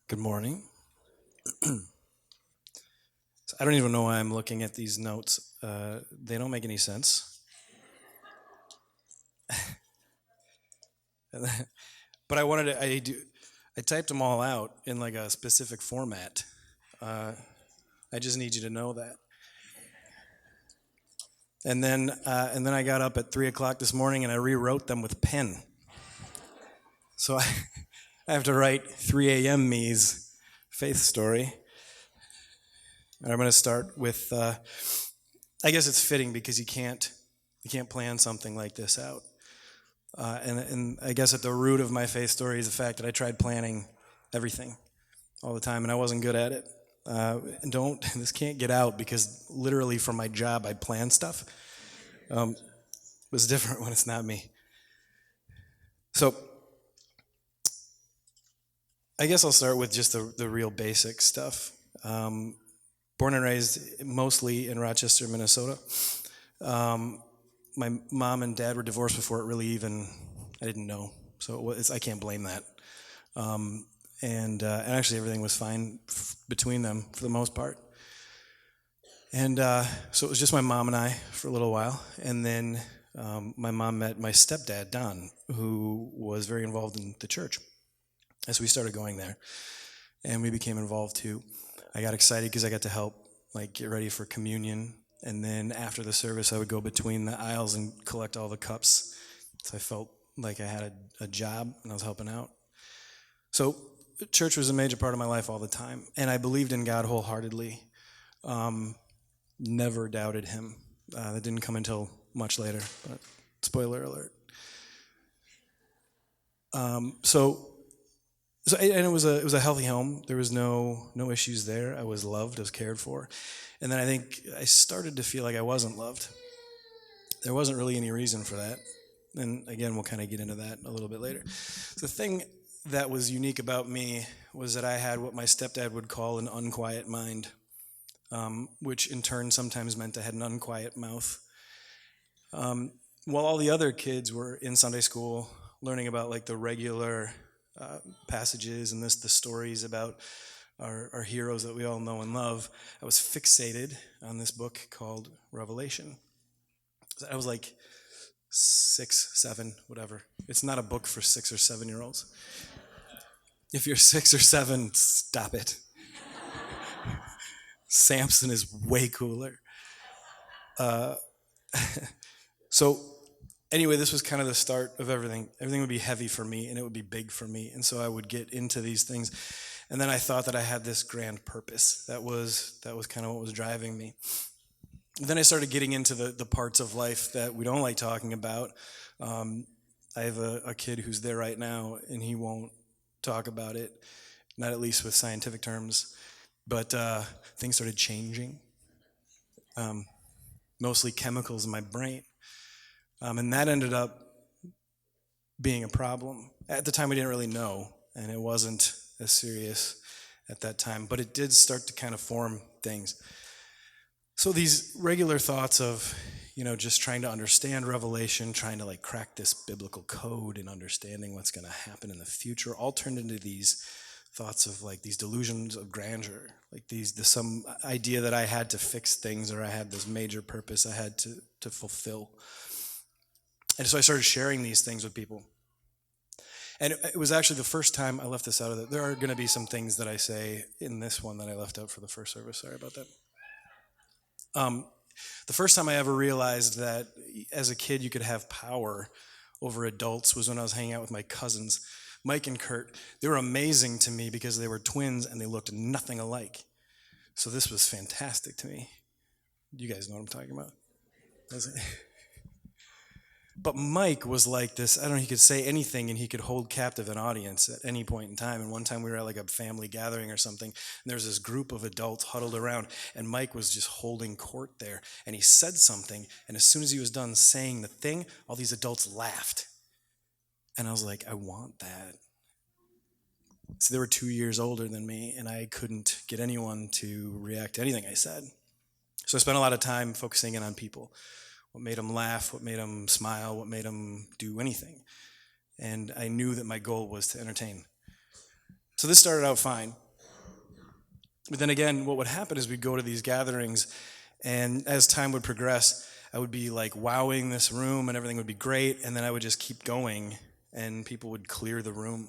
Good morning. So I don't even know why I'm looking at these notes. They don't make any sense. But I wanted to. I typed them all out in like a specific format. Uh, I just need you to know that. And then I got up at 3 o'clock this morning and I rewrote them with pen. So I have to write 3 a.m. me's faith story. And I'm going to start with. I guess it's fitting because you can't plan something like this out. And I guess at the root of my faith story is the fact that I tried planning everything all the time, and I wasn't good at it. And don't this can't get out because literally for my job I plan stuff. It was different when it's not me. So I guess I'll start with just the real basic stuff. Born and raised mostly in Rochester, Minnesota. Um, my mom and dad were divorced before it really even I didn't know, so I can't blame that. And actually everything was fine between them for the most part. And so it was just my mom and I for a little while, and then my mom met my stepdad Don, who was very involved in the church. As we started going there, and we became involved too. I got excited because I got to help like get ready for communion, and then after the service, I would go between the aisles and collect all the cups. So I felt like I had a job and I was helping out. So church was a major part of my life all the time, and I believed in God wholeheartedly. Um, Never doubted Him. That didn't come until much later, but spoiler alert. So and it was a healthy home. There was no issues there. I was loved. I was cared for, and then I think I started to feel like I wasn't loved. There wasn't really any reason for that, and again, we'll kind of get into that a little bit later. The thing that was unique about me was that I had what my stepdad would call an unquiet mind, which in turn sometimes meant I had an unquiet mouth. While all the other kids were in Sunday school learning about like the regular passages and the stories about our heroes that we all know and love, I was fixated on this book called Revelation. I was like 6, 7, whatever. It's not a book for 6 or 7 year olds. If you're 6 or 7, stop it. Samson is way cooler. So anyway, this was kind of the start of everything. Everything would be heavy for me and it would be big for me. And so I would get into these things. And then I thought that I had this grand purpose. That was kind of what was driving me. Then I started getting into the parts of life that we don't like talking about. I have a kid who's there right now, and he won't talk about it, not at least with scientific terms. But things started changing, mostly chemicals in my brain. And that ended up being a problem. At the time, we didn't really know, and it wasn't as serious at that time, but it did start to kind of form things. So these regular thoughts of, just trying to understand Revelation, trying to like crack this biblical code and understanding what's going to happen in the future, all turned into these thoughts of like these delusions of grandeur, like some idea that I had to fix things or I had this major purpose I had to fulfill. And so I started sharing these things with people. And it was actually the first time I left this out of it. There are going to be some things that I say in this one that I left out for the first service. Sorry about that. The first time I ever realized that as a kid you could have power over adults was when I was hanging out with my cousins, Mike and Kurt. They were amazing to me because they were twins and they looked nothing alike. So this was fantastic to me. You guys know what I'm talking about. But Mike was like this, I don't know, he could say anything and he could hold captive an audience at any point in time. And one time we were at like a family gathering or something, and there was this group of adults huddled around, and Mike was just holding court there. And he said something, and as soon as he was done saying the thing, all these adults laughed. And I was like, I want that. So they were 2 years older than me, and I couldn't get anyone to react to anything I said. So I spent a lot of time focusing in on people. What made them laugh, what made them smile, what made them do anything. And I knew that my goal was to entertain. So this started out fine. But then again, what would happen is we'd go to these gatherings, and as time would progress, I would be like wowing this room and everything would be great, and then I would just keep going, and people would clear the room.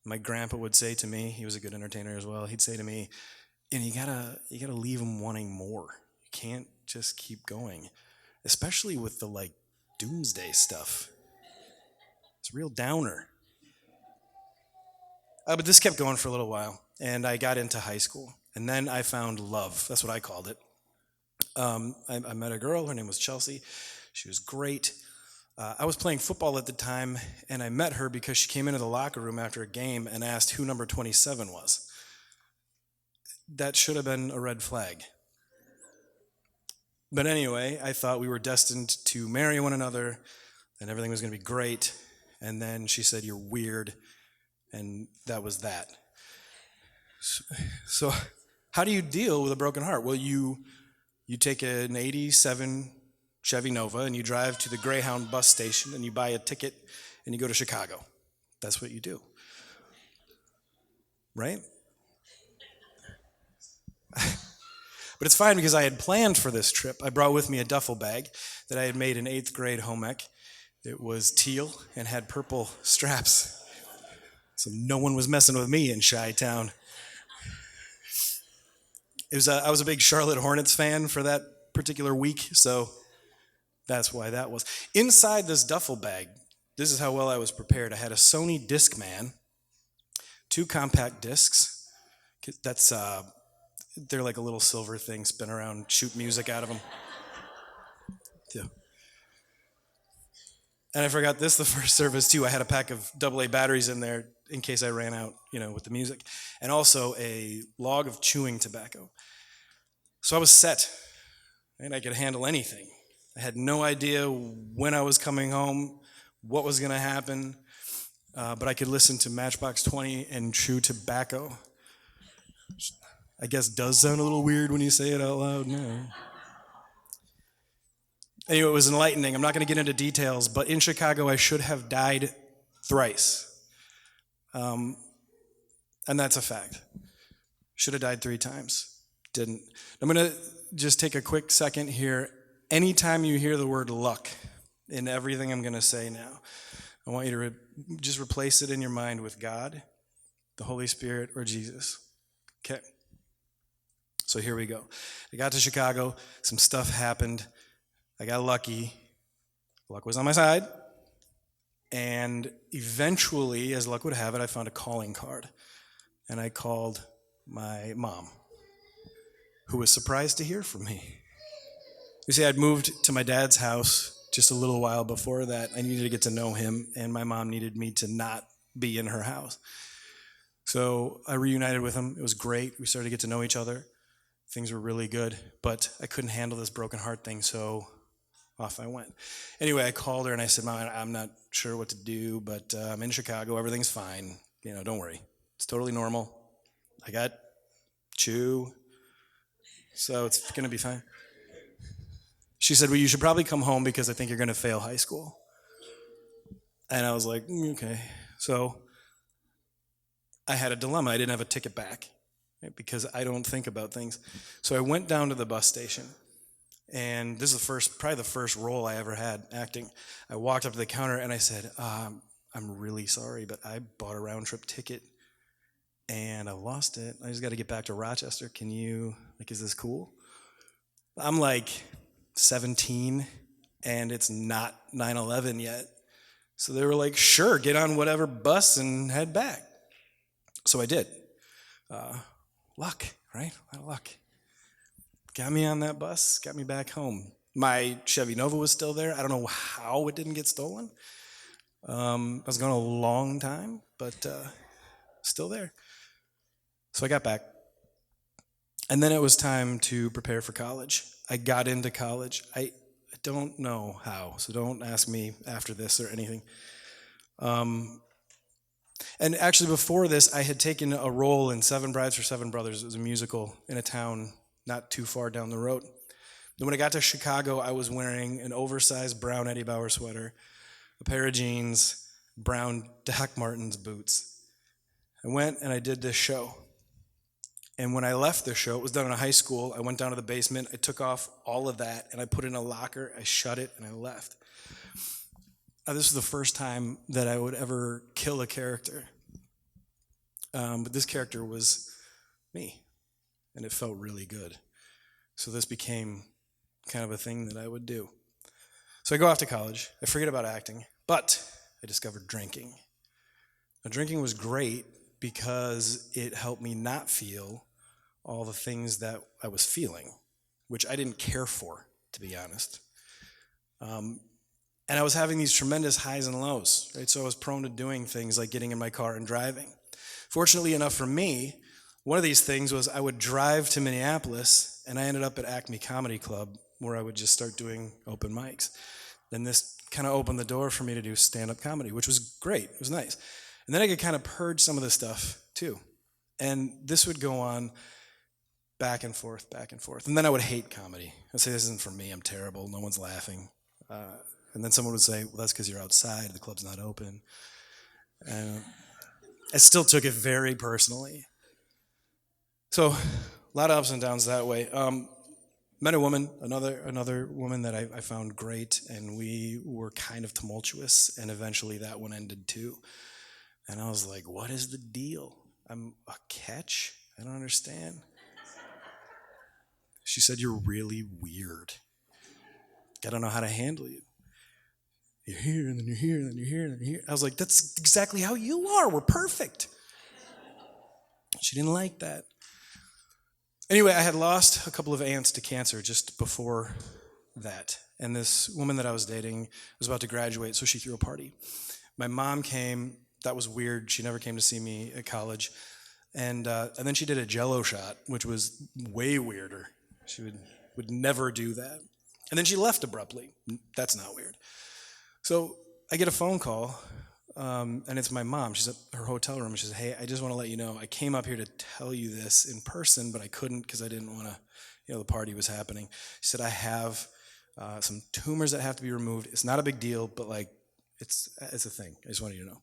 My grandpa would say to me, he was a good entertainer as well, he'd say to me, and you gotta leave them wanting more. You can't just keep going, especially with the like doomsday stuff. It's a real downer. But this kept going for a little while, and I got into high school, and then I found love. That's what I called it. I met a girl. Her name was Chelsea. She was great. I was playing football at the time, and I met her because she came into the locker room after a game and asked who number 27 was. That should have been a red flag. But anyway, I thought we were destined to marry one another, and everything was going to be great. And then she said, "You're weird," and that was that. So how do you deal with a broken heart? Well, you take an 87 Chevy Nova and you drive to the Greyhound bus station and you buy a ticket and you go to Chicago. That's what you do, right? But it's fine because I had planned for this trip. I brought with me a duffel bag that I had made in 8th grade home ec. It was teal and had purple straps. So no one was messing with me in Chi-Town. I was a big Charlotte Hornets fan for that particular week, so that's why that was. Inside this duffel bag, this is how well I was prepared. I had a Sony Discman, 2 compact discs. They're like a little silver thing, spin around, shoot music out of them. Yeah. And I forgot this the first service too. I had a pack of AA batteries in there in case I ran out, with the music. And also a log of chewing tobacco. So I was set, and I could handle anything. I had no idea when I was coming home, what was going to happen, but I could listen to Matchbox 20 and chew tobacco. I guess does sound a little weird when you say it out loud. No. Anyway, it was enlightening. I'm not going to get into details, but in Chicago, I should have died thrice. And that's a fact. Should have died 3 times. Didn't. I'm going to just take a quick second here. Anytime you hear the word luck in everything I'm going to say now, I want you to just replace it in your mind with God, the Holy Spirit, or Jesus. Okay. So here we go. I got to Chicago. Some stuff happened. I got lucky. Luck was on my side. And eventually, as luck would have it, I found a calling card. And I called my mom, who was surprised to hear from me. You see, I'd moved to my dad's house just a little while before that. I needed to get to know him, and my mom needed me to not be in her house. So I reunited with him. It was great. We started to get to know each other. Things were really good, but I couldn't handle this broken heart thing, so off I went. Anyway, I called her and I said, "Mom, I'm not sure what to do, but I'm in Chicago. Everything's fine. Don't worry. It's totally normal. I got chew, so it's going to be fine." She said, "Well, you should probably come home because I think you're going to fail high school." And I was like, okay. So I had a dilemma. I didn't have a ticket back, right, because I don't think about things. So I went down to the bus station. And this is probably the first role I ever had acting. I walked up to the counter and I said, "I'm really sorry, but I bought a round trip ticket and I lost it. I just got to get back to Rochester. Is this cool?" I'm like 17 and it's not 9/11 yet. So they were like, "Sure, get on whatever bus and head back." So I did. Luck, right? A lot of luck. Got me on that bus, got me back home. My Chevy Nova was still there. I don't know how it didn't get stolen. I was gone a long time, but still there. So I got back. And then it was time to prepare for college. I got into college. I don't know how, so don't ask me after this or anything. And actually before this, I had taken a role in Seven Brides for Seven Brothers. It was a musical in a town not too far down the road. Then when I got to Chicago, I was wearing an oversized brown Eddie Bauer sweater, a pair of jeans, brown Doc Martens boots. I went and I did this show. And when I left the show, it was done in a high school. I went down to the basement. I took off all of that, and I put it in a locker. I shut it, and I left. This was the first time that I would ever kill a character. But this character was me, and it felt really good. So this became kind of a thing that I would do. So I go off to college. I forget about acting, but I discovered drinking. Now, drinking was great because it helped me not feel all the things that I was feeling, which I didn't care for, to be honest. And I was having these tremendous highs and lows, right? So I was prone to doing things like getting in my car and driving. Fortunately enough for me, one of these things was I would drive to Minneapolis, and I ended up at Acme Comedy Club, where I would just start doing open mics. Then this kind of opened the door for me to do stand-up comedy, which was great. It was nice. And then I could kind of purge some of this stuff, too. And this would go on back and forth, back and forth. And then I would hate comedy. I'd say, this isn't for me. I'm terrible. No one's laughing. And then someone would say, well, that's because you're outside. The club's not open. I still took it very personally. So a lot of ups and downs that way. Met a woman, another woman that I found great, and we were kind of tumultuous, and eventually that one ended too. And I was like, what is the deal? I'm a catch? I don't understand. She said, you're really weird. I don't know how to handle you. You're here, and then you're here, and then you're here, and then you're here. I was like, that's exactly how you are. We're perfect. She didn't like that. Anyway, I had lost a couple of aunts to cancer just before that. And this woman that I was dating was about to graduate, so she threw a party. My mom came. That was weird. She never came to see me at college. And then she did a Jell-O shot, which was way weirder. She would never do that. And then she left abruptly. That's not weird. So I get a phone call, and it's my mom. She's at her hotel room. She says, hey, I just want to let you know, I came up here to tell you this in person, but I couldn't because I didn't want to, the party was happening. She said, I have some tumors that have to be removed. It's not a big deal, but like, it's a thing. I just wanted you to know.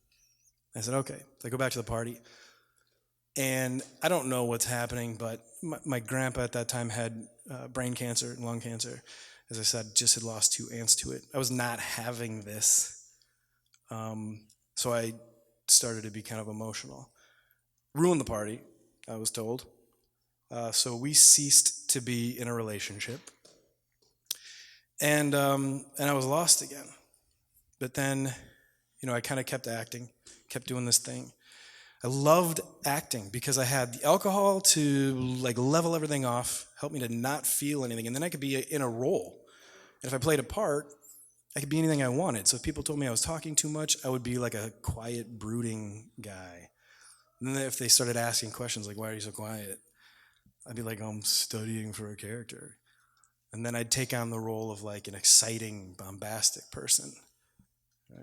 I said, okay. So I go back to the party, and I don't know what's happening, but my grandpa at that time had brain cancer and lung cancer. As I said, just had lost 2 aunts to it. I was not having this. So I started to be kind of emotional. Ruined the party, I was told. So we ceased to be in a relationship. And I was lost again. But then, I kind of kept acting, kept doing this thing. I loved acting because I had the alcohol to like level everything off, help me to not feel anything, and then I could be in a role. And if I played a part, I could be anything I wanted. So if people told me I was talking too much, I would be like a quiet, brooding guy. And then if they started asking questions like, why are you so quiet? I'd be like, I'm studying for a character. And then I'd take on the role of like an exciting, bombastic person.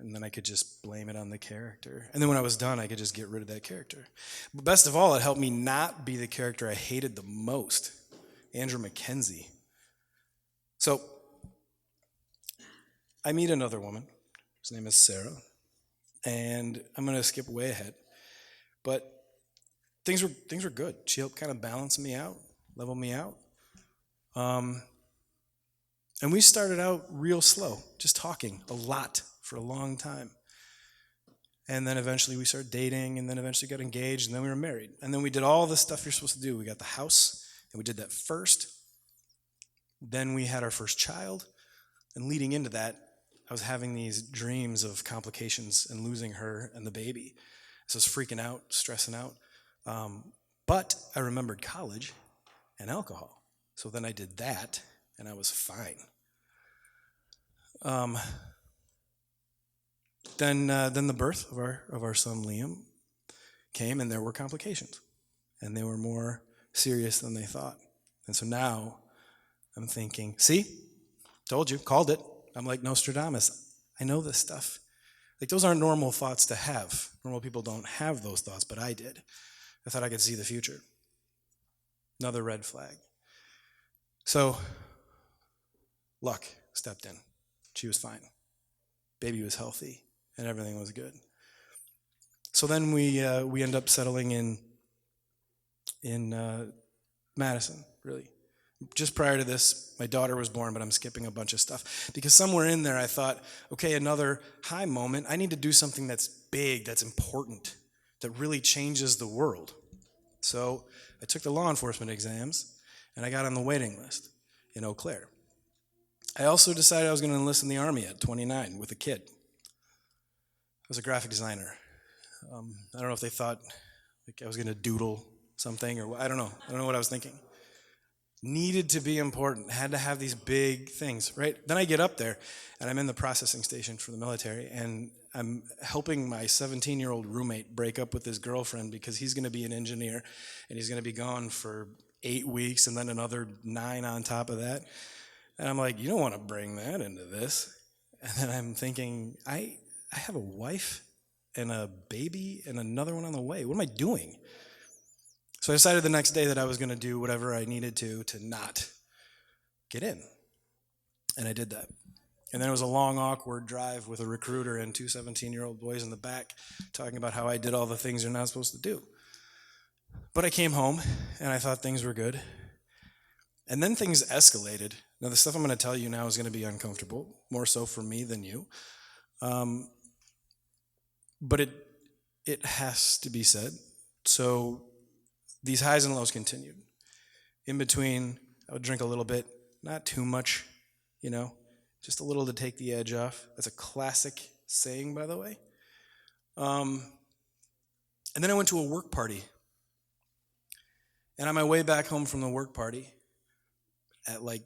And then I could just blame it on the character. And then when I was done, I could just get rid of that character. But best of all, it helped me not be the character I hated the most, Andrew McKenzie. So I meet another woman. Her name is Sarah. And I'm going to skip way ahead. But things were good. She helped kind of balance me out, level me out. And we started out real slow, just talking a lot for a long time. And then eventually we started dating, and then eventually got engaged, and then we were married. And then we did all the stuff you're supposed to do. We got the house, and we did that first. Then we had our first child. And leading into that, I was having these dreams of complications and losing her and the baby. So I was freaking out, stressing out. But I remembered college and alcohol. So then I did that, and I was fine. Then the birth of our son Liam came, and there were complications, and they were more serious than they thought. And so now I'm thinking, see, told you, called it. I'm like Nostradamus. I know this stuff. Like, those aren't normal thoughts to have. Normal people don't have those thoughts, but I did. I thought I could see the future. Another red flag. So, luck stepped in. She was fine. Baby was healthy, and everything was good. So then we end up settling in Madison, really. Just prior to this, my daughter was born, but I'm skipping a bunch of stuff. Because somewhere in there I thought, okay, another high moment. I need to do something that's big, that's important, that really changes the world. So I took the law enforcement exams, and I got on the waiting list in Eau Claire. I also decided I was going to enlist in the Army at 29 with a kid. I was a graphic designer. I don't know if they thought like I was going to doodle something, or I don't know. I don't know what I was thinking. Needed to be important, had to have these big things, right? Then I get up there, and I'm in the processing station for the military, and I'm helping my 17-year-old roommate break up with his girlfriend because he's going to be an engineer, and he's going to be gone for 8 weeks, and then another 9 on top of that. And I'm like, you don't want to bring that into this. And then I'm thinking, I have a wife and a baby and another one on the way. What am I doing? So I decided the next day that I was going to do whatever I needed to not get in. And I did that. And then it was a long, awkward drive with a recruiter and 2 17-year-old boys in the back talking about how I did all the things you're not supposed to do. But I came home, and I thought things were good. And then things escalated. Now, the stuff I'm going to tell you now is going to be uncomfortable, more so for me than you. But it has to be said. So these highs and lows continued. In between, I would drink a little bit, not too much, just a little to take the edge off. That's a classic saying, by the way. And then I went to a work party. And on my way back home from the work party, at 1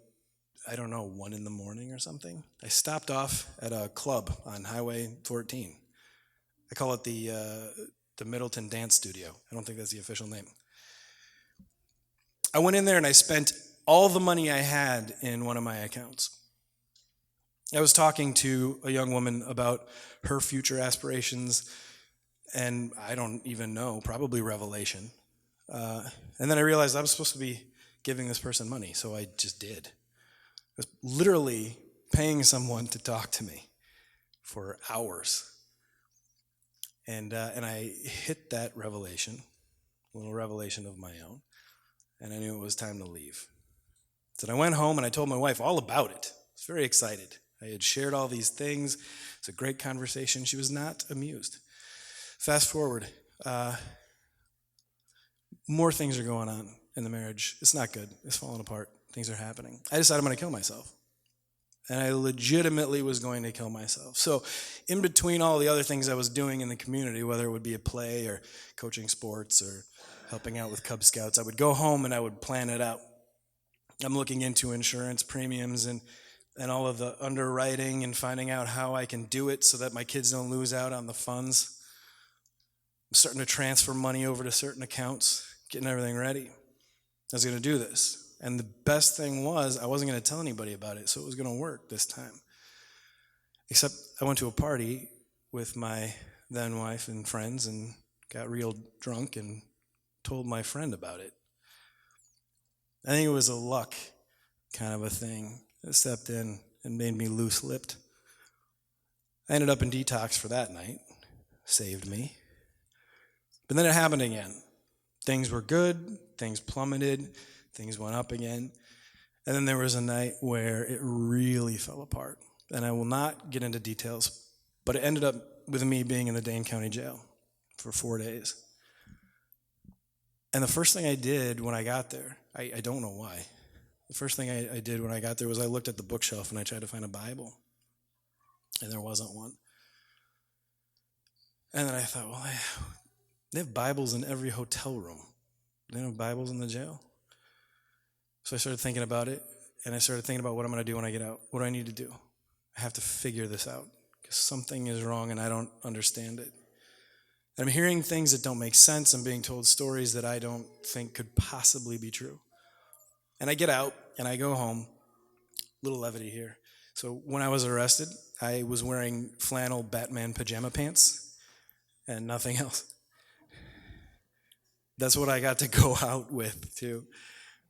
in the morning or something, I stopped off at a club on Highway 14. I call it the Middleton Dance Studio. I don't think that's the official name. I went in there and I spent all the money I had in one of my accounts. I was talking to a young woman about her future aspirations, and I don't even know, probably revelation. And then I realized I was supposed to be giving this person money, so I just did. I was literally paying someone to talk to me for hours. And I hit that revelation, a little revelation of my own, and I knew it was time to leave. So I went home and I told my wife all about it. I was very excited. I had shared all these things. It's a great conversation. She was not amused. Fast forward, more things are going on in the marriage. It's not good. It's falling apart. Things are happening. I decided I'm going to kill myself. And I legitimately was going to kill myself. So in between all the other things I was doing in the community, whether it would be a play or coaching sports or helping out with Cub Scouts, I would go home and I would plan it out. I'm looking into insurance premiums and all of the underwriting and finding out how I can do it so that my kids don't lose out on the funds. I'm starting to transfer money over to certain accounts, getting everything ready. I was going to do this. And the best thing was I wasn't going to tell anybody about it, so it was going to work this time. Except I went to a party with my then wife and friends and got real drunk and told my friend about it. I think it was a luck kind of a thing that stepped in and made me loose-lipped. I ended up in detox for that night. Saved me. But then it happened again. Things were good. Things plummeted. Things went up again. And then there was a night where it really fell apart. And I will not get into details, but it ended up with me being in the Dane County Jail for 4 days. And the first thing I did when I got there, I don't know why. The first thing I did when I got there was I looked at the bookshelf and I tried to find a Bible. And there wasn't one. And then I thought, well, they have Bibles in every hotel room. They don't have Bibles in the jail. So I started thinking about it, and I started thinking about what I'm going to do when I get out. What do I need to do? I have to figure this out because something is wrong and I don't understand it. And I'm hearing things that don't make sense. I'm being told stories that I don't think could possibly be true. And I get out, and I go home. Little levity here. So when I was arrested, I was wearing flannel Batman pajama pants and nothing else. That's what I got to go out with, too.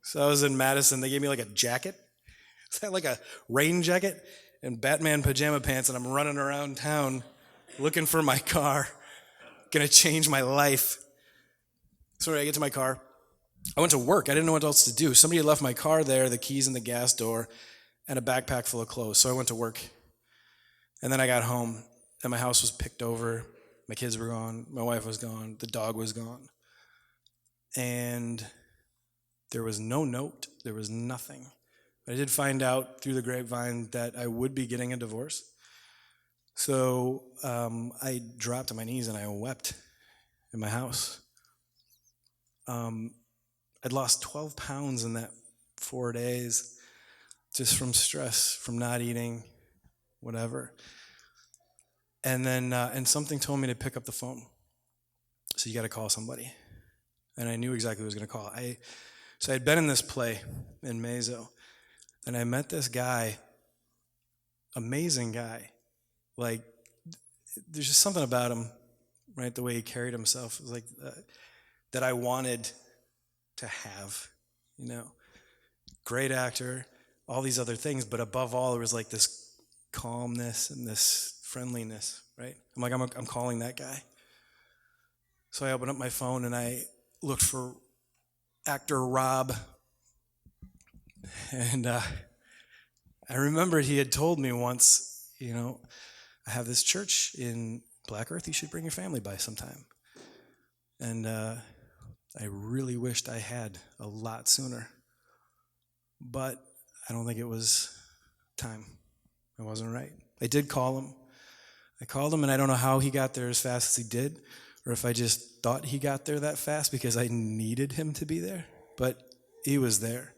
So I was in Madison. They gave me like a jacket. Is that like a rain jacket? And Batman pajama pants, and I'm running around town looking for my car. going to change my life. So I get to my car. I went to work. I didn't know what else to do. Somebody had left my car there, the keys in the gas door, and a backpack full of clothes. So I went to work. And then I got home, and my house was picked over. My kids were gone. My wife was gone. The dog was gone. And there was no note. There was nothing. But I did find out through the grapevine that I would be getting a divorce. So I dropped to my knees and I wept in my house. I'd lost 12 pounds in that 4 days just from stress, from not eating, whatever. And then and something told me to pick up the phone. So you got to call somebody. And I knew exactly who I was going to call. So I'd been in this play in Mazo, and I met this guy, amazing guy. Like, there's just something about him, right? The way he carried himself was like that I wanted to have, you know. Great actor, all these other things, but above all, there was like this calmness and this friendliness, right? I'm like, I'm calling that guy. So I opened up my phone and I looked for actor Rob, and I remembered he had told me once, you know, I have this church in Black Earth, you should bring your family by sometime. And I really wished I had a lot sooner. But I don't think it was time. It wasn't right. I did call him. I called him, and I don't know how he got there as fast as he did, or if I just thought he got there that fast because I needed him to be there. But he was there.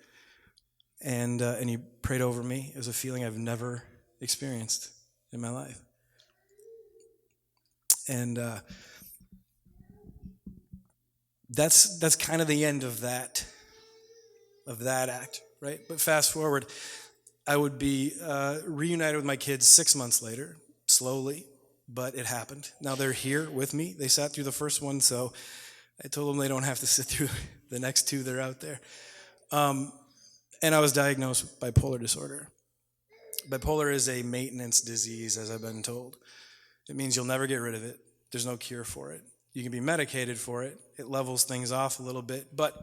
And he prayed over me. It was a feeling I've never experienced in my life. And that's kind of the end of that act, right? But fast forward, I would be reunited with my kids 6 months later, slowly, but it happened. Now they're here with me. They sat through the first one, so I told them they don't have to sit through the next two. They're out there. And I was diagnosed with bipolar disorder. Bipolar is a maintenance disease, as I've been told. It means you'll never get rid of it. There's no cure for it. You can be medicated for it. It levels things off a little bit, but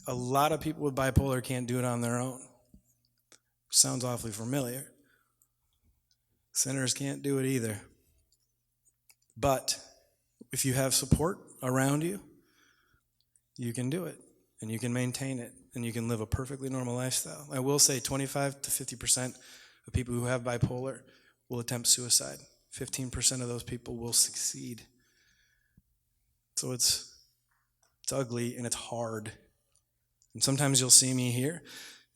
a lot of people with bipolar can't do it on their own. Sounds awfully familiar. Sinners can't do it either. But if you have support around you, you can do it, and you can maintain it, and you can live a perfectly normal lifestyle. I will say 25 to 50% of people who have bipolar will attempt suicide. 15% of those people will succeed. So it's ugly and it's hard. And sometimes you'll see me here.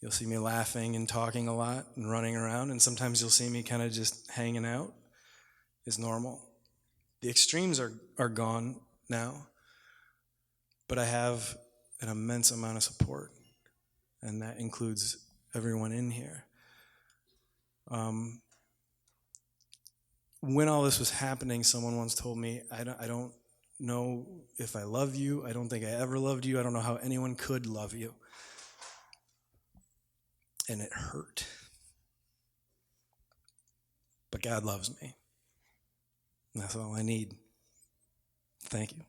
You'll see me laughing and talking a lot and running around. And sometimes you'll see me kind of just hanging out. It's normal. The extremes are gone now. But I have an immense amount of support. And that includes everyone in here. When all this was happening, someone once told me, I don't know if I love you. I don't think I ever loved you. I don't know how anyone could love you. And it hurt. But God loves me. And that's all I need. Thank you.